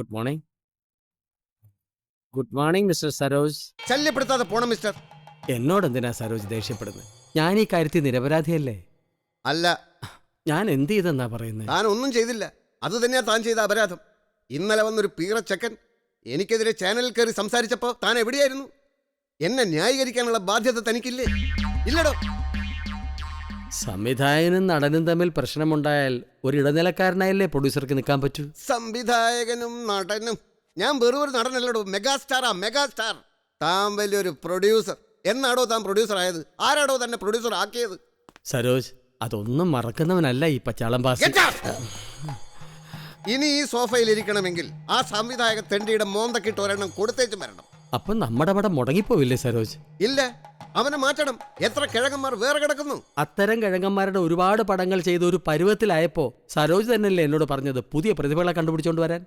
Good morning. Good morning mister Saroj. ശല്യപ്പെടുത്താതെ പോണം mister. എന്നോട് എന്തിനാ സരോജ് ദേഷ്യപ്പെടുന്നത്? ഞാൻ ഈ കാര്യത്തിൽ നിരപരാധിയല്ലേ? അല്ല, ഞാൻ എന്ത് ചെയ്തെന്നാ പറയുന്നത്? താൻ ഒന്നും ചെയ്തില്ല. അത് തന്നെയാ താൻ ചെയ്ത അപരാധം. ഇന്നലെ വന്നൊരു പീറച്ചക്കൻ എനിക്കെതിരെ ചാനലിൽ കയറി സംസാരിച്ചപ്പോൾ താൻ എവിടെയായിരുന്നു? എന്നെ ന്യായീകരിക്കാനുള്ള ബാധ്യത തനിക്കില്ലേ? ഇല്ലടോ. സംവിധായകനും നടനും തമ്മിൽ പ്രശ്നമുണ്ടായാൽ ഒരു ഇടനിലക്കാരനായല്ലേ പ്രൊഡ്യൂസർക്ക് നിൽക്കാൻ പറ്റൂ? സംവിധായകനും നടനും. ഞാൻ വെറും ഒരു നടനല്ലടോ, മെഗാസ്റ്റാറാ, മെഗാസ്റ്റാർ. താൻ വലിയൊരു പ്രൊഡ്യൂസർ. എന്നാടോ താൻ പ്രൊഡ്യൂസർ ആയത്? ആരാടോ തന്നെ പ്രൊഡ്യൂസർ ആക്കിയത്? സരോജ്, അതൊന്നും മറക്കുന്നവനല്ല ഈ പച്ചാളം ബാസ്. Get out! ഇനി ഈ സോഫയിൽ ഇരിക്കണമെങ്കിൽ ആ സംവിധായക തെണ്ടിയുടെ മോന്തക്കിട്ട് ഒരെണ്ണം കൊടുത്തേച്ചും വരണം. അപ്പം നമ്മുടെ പടം മുടങ്ങിപ്പോവില്ലേ സരോജ്? ഇല്ല, അവനെ മാറ്റണം. എത്ര കിഴങ്ങന്മാർ വേറെ കിടക്കുന്നു. അത്തരം കിഴങ്ങന്മാരുടെ ഒരുപാട് പടങ്ങൾ ചെയ്ത് ഒരു പരുവത്തിലായപ്പോൾ സരോജ് തന്നെയല്ലേ എന്നോട് പറഞ്ഞത് പുതിയ പ്രതിഭകളെ കണ്ടുപിടിച്ചോണ്ട് വരാൻ?